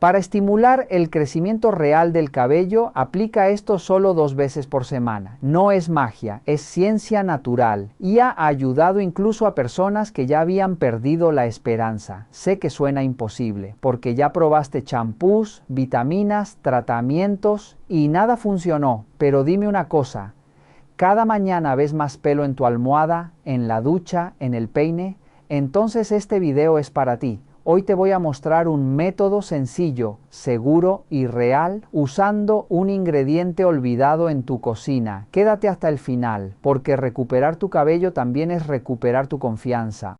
Para estimular el crecimiento real del cabello, aplica esto solo 2 veces por semana. No es magia, es ciencia natural y ha ayudado incluso a personas que ya habían perdido la esperanza. Sé que suena imposible, porque ya probaste champús, vitaminas, tratamientos y nada funcionó. Pero dime una cosa, ¿cada mañana ves más pelo en tu almohada, en la ducha, en el peine? Entonces este video es para ti. Hoy te voy a mostrar un método sencillo, seguro y real usando un ingrediente olvidado en tu cocina. Quédate hasta el final, porque recuperar tu cabello también es recuperar tu confianza.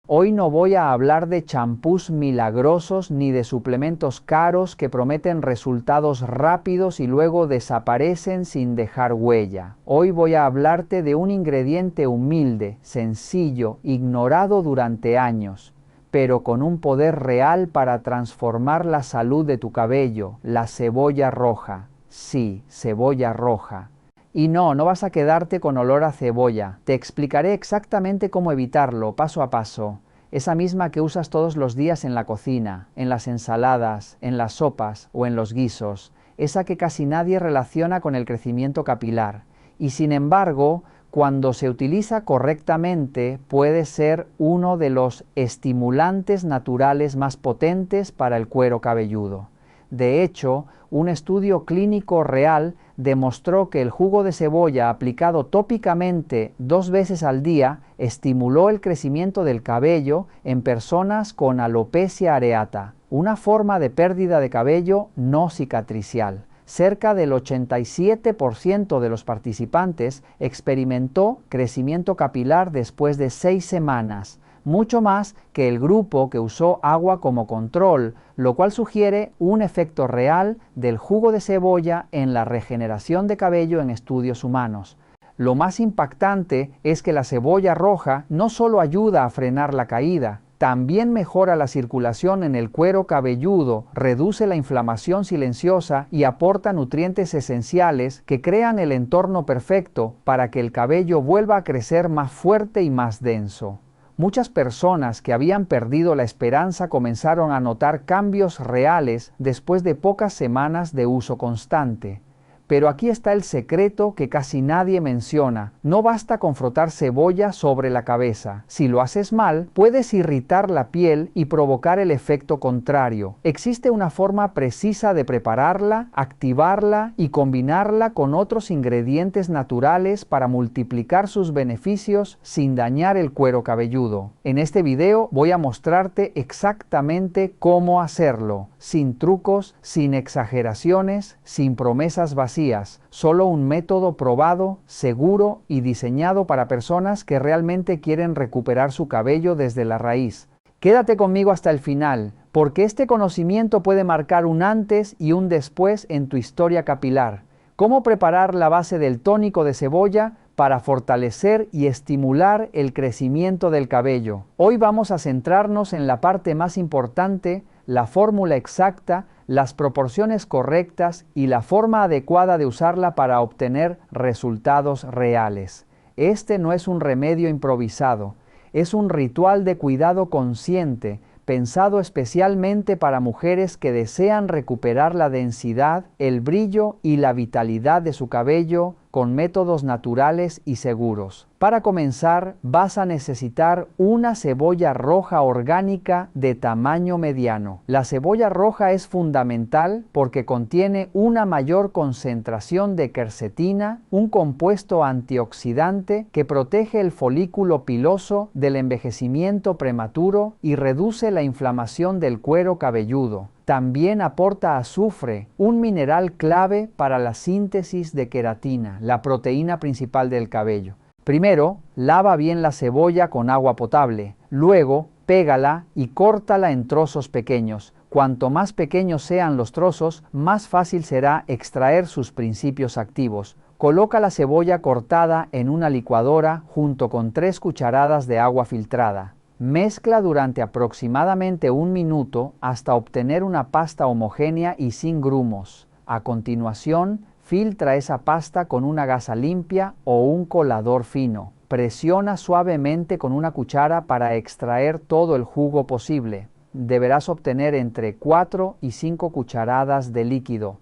Hoy no voy a hablar de champús milagrosos ni de suplementos caros que prometen resultados rápidos y luego desaparecen sin dejar huella. Hoy voy a hablarte de un ingrediente humilde, sencillo, ignorado durante años, pero con un poder real para transformar la salud de tu cabello, la cebolla roja. Sí, cebolla roja. Y no vas a quedarte con olor a cebolla. Te explicaré exactamente cómo evitarlo, paso a paso. Esa misma que usas todos los días en la cocina, en las ensaladas, en las sopas o en los guisos. Esa que casi nadie relaciona con el crecimiento capilar. Y sin embargo, cuando se utiliza correctamente, puede ser uno de los estimulantes naturales más potentes para el cuero cabelludo. De hecho, un estudio clínico real demostró que el jugo de cebolla aplicado tópicamente 2 veces al día estimuló el crecimiento del cabello en personas con alopecia areata, una forma de pérdida de cabello no cicatricial. Cerca del 87% de los participantes experimentó crecimiento capilar después de 6 semanas, mucho más que el grupo que usó agua como control, lo cual sugiere un efecto real del jugo de cebolla en la regeneración de cabello en estudios humanos. Lo más impactante es que la cebolla roja no solo ayuda a frenar la caída, también mejora la circulación en el cuero cabelludo, reduce la inflamación silenciosa y aporta nutrientes esenciales que crean el entorno perfecto para que el cabello vuelva a crecer más fuerte y más denso. Muchas personas que habían perdido la esperanza comenzaron a notar cambios reales después de pocas semanas de uso constante. Pero aquí está el secreto que casi nadie menciona. No basta con frotar cebolla sobre la cabeza. Si lo haces mal, puedes irritar la piel y provocar el efecto contrario. Existe una forma precisa de prepararla, activarla y combinarla con otros ingredientes naturales para multiplicar sus beneficios sin dañar el cuero cabelludo. En este video voy a mostrarte exactamente cómo hacerlo, sin trucos, sin exageraciones, sin promesas vacías. Solo un método probado, seguro y diseñado para personas que realmente quieren recuperar su cabello desde la raíz. Quédate conmigo hasta el final, porque este conocimiento puede marcar un antes y un después en tu historia capilar. ¿Cómo preparar la base del tónico de cebolla para fortalecer y estimular el crecimiento del cabello? Hoy vamos a centrarnos en la parte más importante, la fórmula exacta, las proporciones correctas y la forma adecuada de usarla para obtener resultados reales. Este no es un remedio improvisado, es un ritual de cuidado consciente, pensado especialmente para mujeres que desean recuperar la densidad, el brillo y la vitalidad de su cabello con métodos naturales y seguros. Para comenzar, vas a necesitar una cebolla roja orgánica de tamaño mediano. La cebolla roja es fundamental porque contiene una mayor concentración de quercetina, un compuesto antioxidante que protege el folículo piloso del envejecimiento prematuro y reduce la inflamación del cuero cabelludo. También aporta azufre, un mineral clave para la síntesis de queratina, la proteína principal del cabello. Primero, lava bien la cebolla con agua potable. Luego, pégala y córtala en trozos pequeños. Cuanto más pequeños sean los trozos, más fácil será extraer sus principios activos. Coloca la cebolla cortada en una licuadora junto con 3 cucharadas de agua filtrada. Mezcla durante aproximadamente 1 minuto hasta obtener una pasta homogénea y sin grumos. A continuación, filtra esa pasta con una gasa limpia o un colador fino. Presiona suavemente con una cuchara para extraer todo el jugo posible. deberás obtener entre 4 y 5 cucharadas de líquido.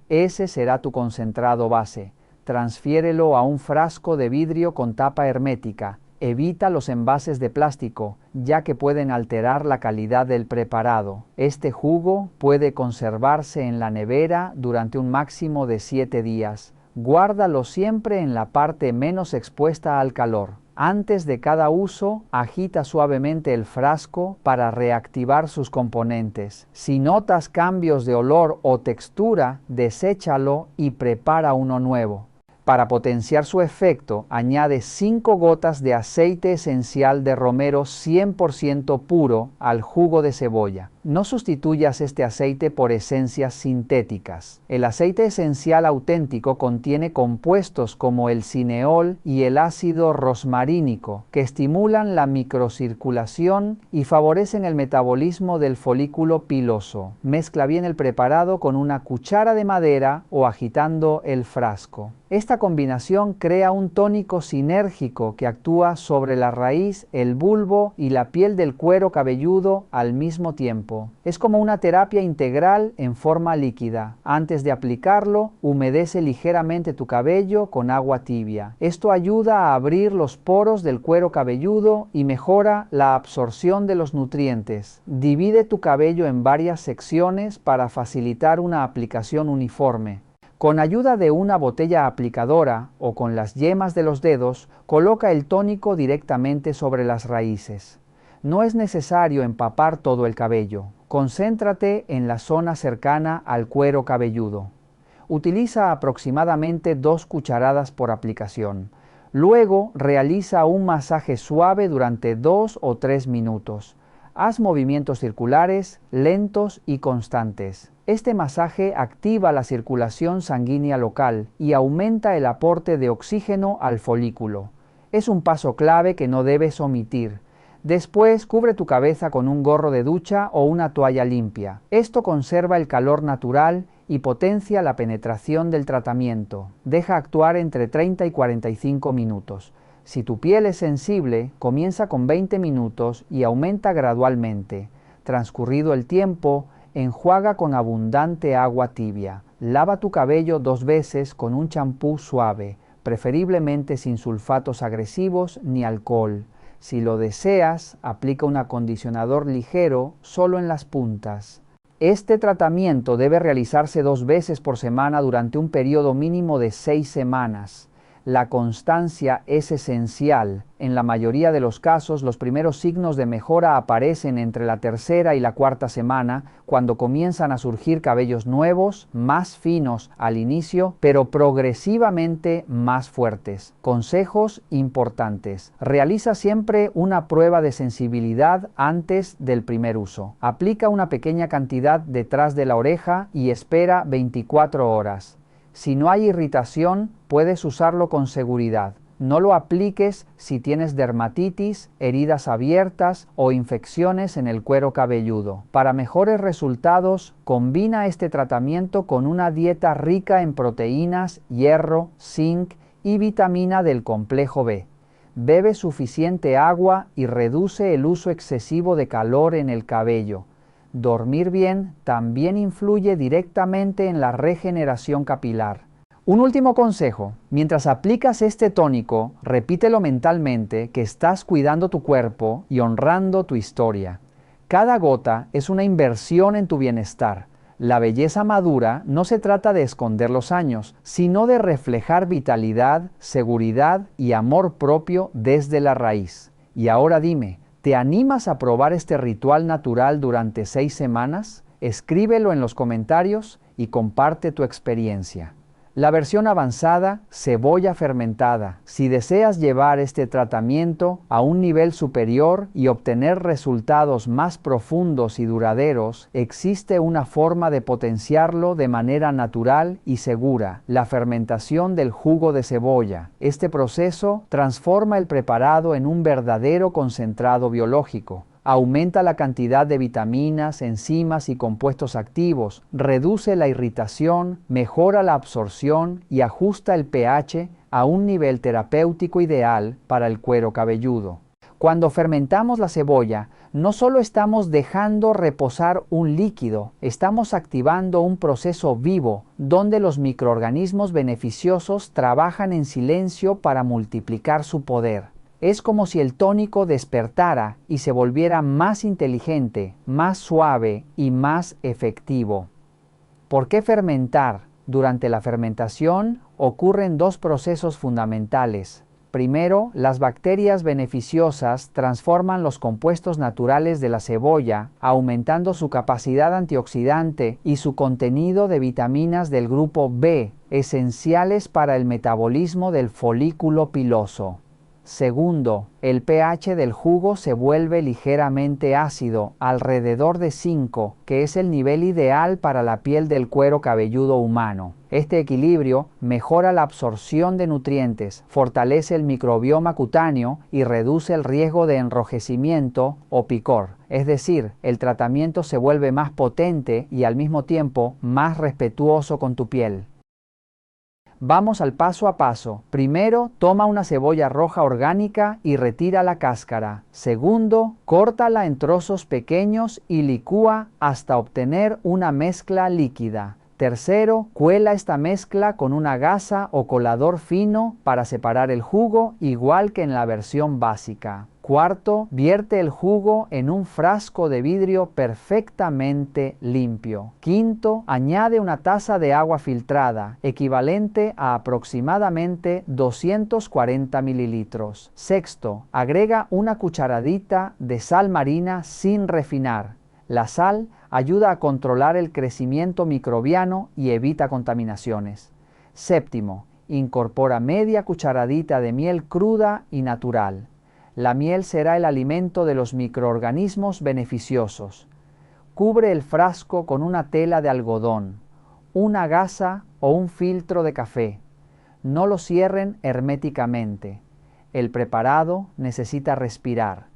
Ese será tu concentrado base. Transfiérelo a un frasco de vidrio con tapa hermética. Evita los envases de plástico, ya que pueden alterar la calidad del preparado. Este jugo puede conservarse en la nevera durante un máximo de 7 días. Guárdalo siempre en la parte menos expuesta al calor. Antes de cada uso, agita suavemente el frasco para reactivar sus componentes. Si notas cambios de olor o textura, deséchalo y prepara uno nuevo. Para potenciar su efecto, añade 5 gotas de aceite esencial de romero 100% puro al jugo de cebolla. No sustituyas este aceite por esencias sintéticas. El aceite esencial auténtico contiene compuestos como el cineol y el ácido rosmarínico, que estimulan la microcirculación y favorecen el metabolismo del folículo piloso. Mezcla bien el preparado con una cuchara de madera o agitando el frasco. Esta combinación crea un tónico sinérgico que actúa sobre la raíz, el bulbo y la piel del cuero cabelludo al mismo tiempo. Es como una terapia integral en forma líquida. Antes de aplicarlo, humedece ligeramente tu cabello con agua tibia. Esto ayuda a abrir los poros del cuero cabelludo y mejora la absorción de los nutrientes. Divide tu cabello en varias secciones para facilitar una aplicación uniforme. Con ayuda de una botella aplicadora o con las yemas de los dedos, coloca el tónico directamente sobre las raíces. No es necesario empapar todo el cabello. Concéntrate en la zona cercana al cuero cabelludo. Utiliza aproximadamente 2 cucharadas por aplicación. Luego realiza un masaje suave durante 2 o 3 minutos. Haz movimientos circulares, lentos y constantes. Este masaje activa la circulación sanguínea local y aumenta el aporte de oxígeno al folículo. Es un paso clave que no debes omitir. Después, cubre tu cabeza con un gorro de ducha o una toalla limpia. Esto conserva el calor natural y potencia la penetración del tratamiento. Deja actuar entre 30 y 45 minutos. Si tu piel es sensible, comienza con 20 minutos y aumenta gradualmente. Transcurrido el tiempo, enjuaga con abundante agua tibia. Lava tu cabello 2 veces con un champú suave, preferiblemente sin sulfatos agresivos ni alcohol. Si lo deseas, aplica un acondicionador ligero solo en las puntas. Este tratamiento debe realizarse 2 veces por semana durante un periodo mínimo de 6 semanas. La constancia es esencial. En la mayoría de los casos, los primeros signos de mejora aparecen entre la 3ª y la 4ª semana, cuando comienzan a surgir cabellos nuevos, más finos al inicio, pero progresivamente más fuertes. Consejos importantes. Realiza siempre una prueba de sensibilidad antes del primer uso. Aplica una pequeña cantidad detrás de la oreja y espera 24 horas. Si no hay irritación, puedes usarlo con seguridad. No lo apliques si tienes dermatitis, heridas abiertas o infecciones en el cuero cabelludo. Para mejores resultados, combina este tratamiento con una dieta rica en proteínas, hierro, zinc y vitamina del complejo B. Bebe suficiente agua y reduce el uso excesivo de calor en el cabello. Dormir bien también influye directamente en la regeneración capilar. Un último consejo: mientras aplicas este tónico, repítelo mentalmente que estás cuidando tu cuerpo y honrando tu historia. Cada gota es una inversión en tu bienestar. La belleza madura no se trata de esconder los años, sino de reflejar vitalidad, seguridad y amor propio desde la raíz. Y ahora dime, ¿te animas a probar este ritual natural durante 6 semanas? Escríbelo en los comentarios y comparte tu experiencia. La versión avanzada, cebolla fermentada. Si deseas llevar este tratamiento a un nivel superior y obtener resultados más profundos y duraderos, existe una forma de potenciarlo de manera natural y segura: la fermentación del jugo de cebolla. Este proceso transforma el preparado en un verdadero concentrado biológico. Aumenta la cantidad de vitaminas, enzimas y compuestos activos, reduce la irritación, mejora la absorción y ajusta el pH a un nivel terapéutico ideal para el cuero cabelludo. Cuando fermentamos la cebolla, no solo estamos dejando reposar un líquido, estamos activando un proceso vivo donde los microorganismos beneficiosos trabajan en silencio para multiplicar su poder. Es como si el tónico despertara y se volviera más inteligente, más suave y más efectivo. ¿Por qué fermentar? Durante la fermentación ocurren dos procesos fundamentales. Primero, las bacterias beneficiosas transforman los compuestos naturales de la cebolla, aumentando su capacidad antioxidante y su contenido de vitaminas del grupo B, esenciales para el metabolismo del folículo piloso. Segundo, el pH del jugo se vuelve ligeramente ácido, alrededor de 5, que es el nivel ideal para la piel del cuero cabelludo humano. Este equilibrio mejora la absorción de nutrientes, fortalece el microbioma cutáneo y reduce el riesgo de enrojecimiento o picor. Es decir, el tratamiento se vuelve más potente y al mismo tiempo más respetuoso con tu piel. Vamos al paso a paso. Primero, toma una cebolla roja orgánica y retira la cáscara. Segundo, córtala en trozos pequeños y licúa hasta obtener una mezcla líquida. Tercero, cuela esta mezcla con una gasa o colador fino para separar el jugo, igual que en la versión básica. Cuarto, vierte el jugo en un frasco de vidrio perfectamente limpio. Quinto, añade una taza de agua filtrada, equivalente a aproximadamente 240 mililitros. Sexto, agrega una cucharadita de sal marina sin refinar. La sal ayuda a controlar el crecimiento microbiano y evita contaminaciones. Séptimo, incorpora media cucharadita de miel cruda y natural. La miel será el alimento de los microorganismos beneficiosos. Cubre el frasco con una tela de algodón, una gasa o un filtro de café. No lo cierren herméticamente. El preparado necesita respirar.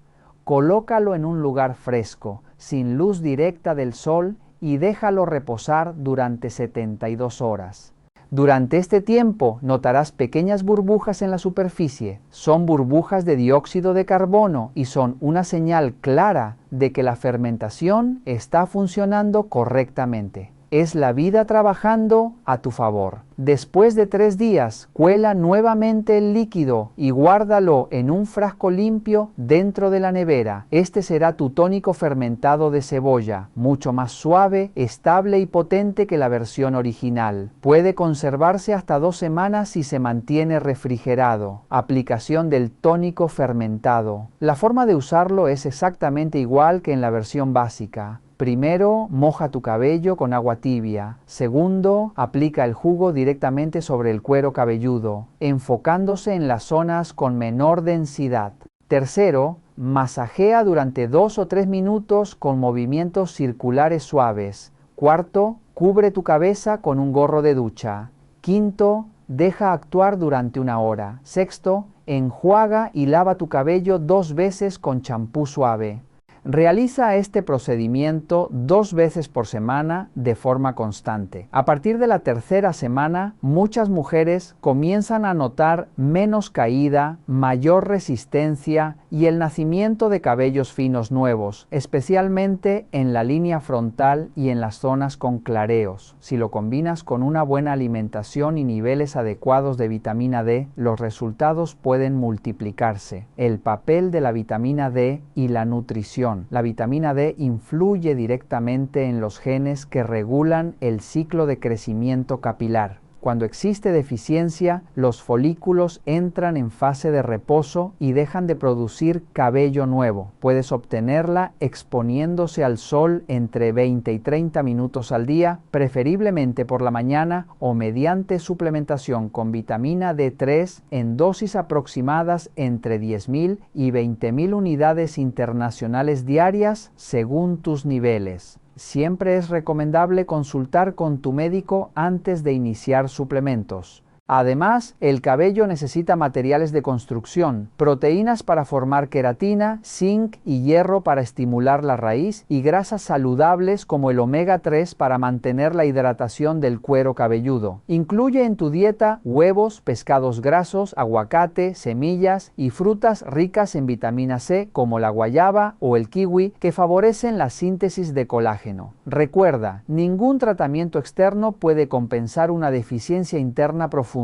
Colócalo en un lugar fresco, sin luz directa del sol y déjalo reposar durante 72 horas. Durante este tiempo notarás pequeñas burbujas en la superficie. Son burbujas de dióxido de carbono y son una señal clara de que la fermentación está funcionando correctamente. Es la vida trabajando a tu favor. Después de 3 días, cuela nuevamente el líquido y guárdalo en un frasco limpio dentro de la nevera. Este será tu tónico fermentado de cebolla, mucho más suave, estable y potente que la versión original. Puede conservarse hasta 2 semanas si se mantiene refrigerado. Aplicación del tónico fermentado. La forma de usarlo es exactamente igual que en la versión básica. Primero, moja tu cabello con agua tibia. Segundo, aplica el jugo directamente sobre el cuero cabelludo, enfocándose en las zonas con menor densidad. Tercero, masajea durante 2 o 3 minutos con movimientos circulares suaves. Cuarto, cubre tu cabeza con un gorro de ducha. Quinto, deja actuar durante 1 hora. Sexto, enjuaga y lava tu cabello 2 veces con champú suave. Realiza este procedimiento 2 veces por semana de forma constante. A partir de la 3ª semana, muchas mujeres comienzan a notar menos caída, mayor resistencia y el nacimiento de cabellos finos nuevos, especialmente en la línea frontal y en las zonas con clareos. Si lo combinas con una buena alimentación y niveles adecuados de vitamina D, los resultados pueden multiplicarse. El papel de la vitamina D y la nutrición. La vitamina D influye directamente en los genes que regulan el ciclo de crecimiento capilar. Cuando existe deficiencia, los folículos entran en fase de reposo y dejan de producir cabello nuevo. Puedes obtenerla exponiéndose al sol entre 20 y 30 minutos al día, preferiblemente por la mañana o mediante suplementación con vitamina D3 en dosis aproximadas entre 10.000 y 20.000 unidades internacionales diarias según tus niveles. Siempre es recomendable consultar con tu médico antes de iniciar suplementos. Además, el cabello necesita materiales de construcción, proteínas para formar queratina, zinc y hierro para estimular la raíz y grasas saludables como el omega 3 para mantener la hidratación del cuero cabelludo. Incluye en tu dieta huevos, pescados grasos, aguacate, semillas y frutas ricas en vitamina C como la guayaba o el kiwi que favorecen la síntesis de colágeno. Recuerda, ningún tratamiento externo puede compensar una deficiencia interna profunda.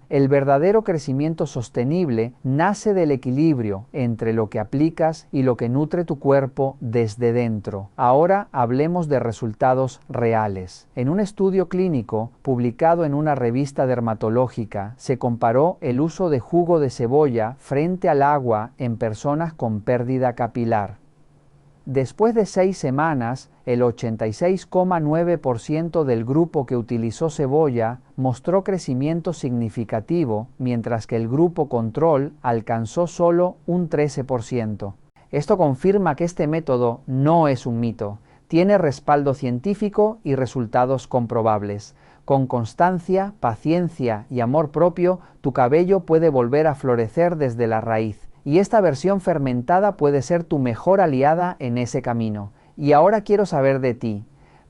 El verdadero crecimiento sostenible nace del equilibrio entre lo que aplicas y lo que nutre tu cuerpo desde dentro. Ahora hablemos de resultados reales. En un estudio clínico publicado en una revista dermatológica, se comparó el uso de jugo de cebolla frente al agua en personas con pérdida capilar. Después de 6 semanas, el 86,9% del grupo que utilizó cebolla mostró crecimiento significativo, mientras que el grupo control alcanzó solo un 13%. Esto confirma que este método no es un mito, tiene respaldo científico y resultados comprobables. Con constancia, paciencia y amor propio, tu cabello puede volver a florecer desde la raíz. Y esta versión fermentada puede ser tu mejor aliada en ese camino. Y ahora quiero saber de ti.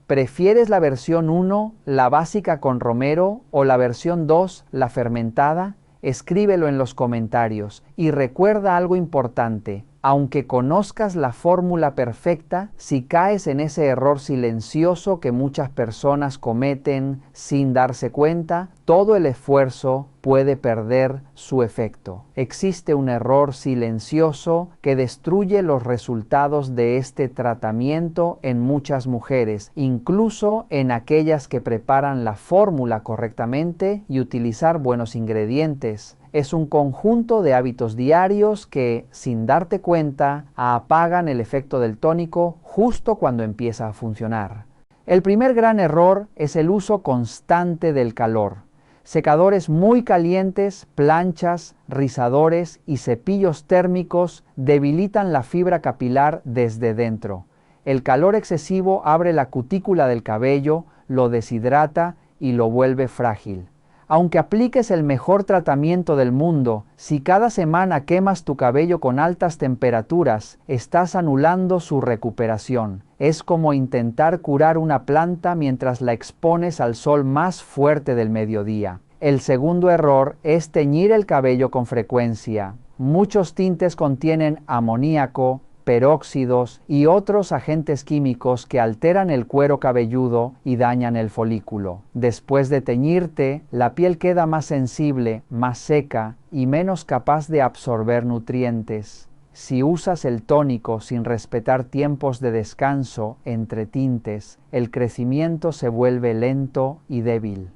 ¿Prefieres la versión 1, la básica con romero, o la versión 2, la fermentada? Escríbelo en los comentarios. Y recuerda algo importante. Aunque conozcas la fórmula perfecta, si caes en ese error silencioso que muchas personas cometen sin darse cuenta, todo el esfuerzo puede perder su efecto. Existe un error silencioso que destruye los resultados de este tratamiento en muchas mujeres, incluso en aquellas que preparan la fórmula correctamente y utilizar buenos ingredientes. Es un conjunto de hábitos diarios que, sin darte cuenta, apagan el efecto del tónico justo cuando empieza a funcionar. El primer gran error es el uso constante del calor. Secadores muy calientes, planchas, rizadores y cepillos térmicos debilitan la fibra capilar desde dentro. El calor excesivo abre la cutícula del cabello, lo deshidrata y lo vuelve frágil. Aunque apliques el mejor tratamiento del mundo, si cada semana quemas tu cabello con altas temperaturas, estás anulando su recuperación. Es como intentar curar una planta mientras la expones al sol más fuerte del mediodía. El segundo error es teñir el cabello con frecuencia. Muchos tintes contienen amoníaco, peróxidos y otros agentes químicos que alteran el cuero cabelludo y dañan el folículo. Después de teñirte, la piel queda más sensible, más seca y menos capaz de absorber nutrientes. Si usas el tónico sin respetar tiempos de descanso entre tintes, el crecimiento se vuelve lento y débil.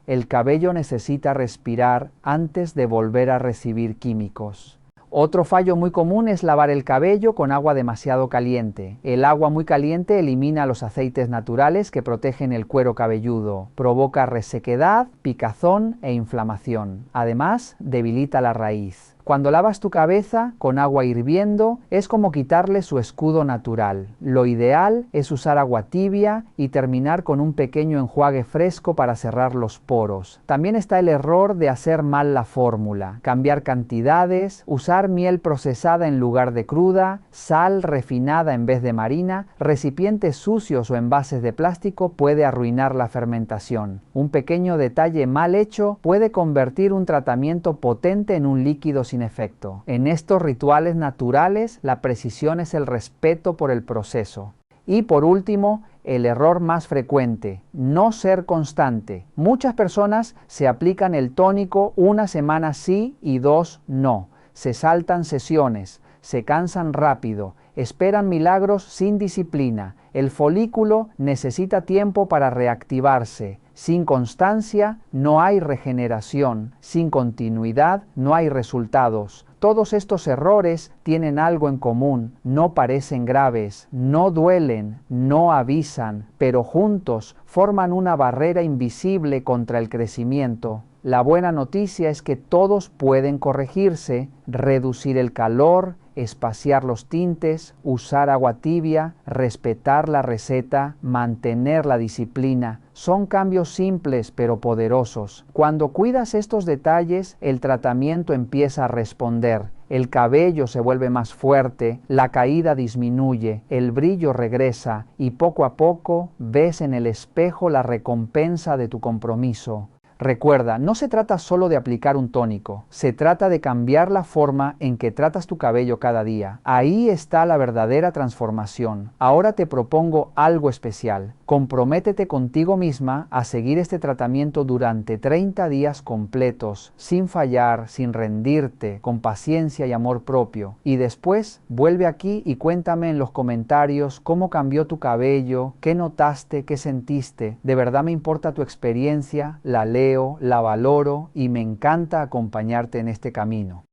El cabello necesita respirar antes de volver a recibir químicos. Otro fallo muy común es lavar el cabello con agua demasiado caliente. El agua muy caliente elimina los aceites naturales que protegen el cuero cabelludo, provoca resequedad, picazón e inflamación. Además, debilita la raíz. Cuando lavas tu cabeza con agua hirviendo, es como quitarle su escudo natural. Lo ideal es usar agua tibia y terminar con un pequeño enjuague fresco para cerrar los poros. También está el error de hacer mal la fórmula, cambiar cantidades, usar miel procesada en lugar de cruda, sal refinada en vez de marina, recipientes sucios o envases de plástico puede arruinar la fermentación. Un pequeño detalle mal hecho puede convertir un tratamiento potente en un líquido sin efecto. En estos rituales naturales, la precisión es el respeto por el proceso. Y por último, el error más frecuente, no ser constante. Muchas personas se aplican el tónico una semana sí y 2 no. Se saltan sesiones, se cansan rápido, esperan milagros sin disciplina. El folículo necesita tiempo para reactivarse. Sin constancia no hay regeneración, sin continuidad no hay resultados. Todos estos errores tienen algo en común, no parecen graves, no duelen, no avisan, pero juntos forman una barrera invisible contra el crecimiento. La buena noticia es que todos pueden corregirse, reducir el calor, espaciar los tintes, usar agua tibia, respetar la receta, mantener la disciplina. Son cambios simples pero poderosos. Cuando cuidas estos detalles, el tratamiento empieza a responder. El cabello se vuelve más fuerte, la caída disminuye, el brillo regresa y poco a poco ves en el espejo la recompensa de tu compromiso. Recuerda, no se trata solo de aplicar un tónico, se trata de cambiar la forma en que tratas tu cabello cada día. Ahí está la verdadera transformación. Ahora te propongo algo especial. Comprométete contigo misma a seguir este tratamiento durante 30 días completos, sin fallar, sin rendirte, con paciencia y amor propio. Y después, vuelve aquí y cuéntame en los comentarios cómo cambió tu cabello, qué notaste, qué sentiste. De verdad me importa tu experiencia, la leo, la valoro y me encanta acompañarte en este camino.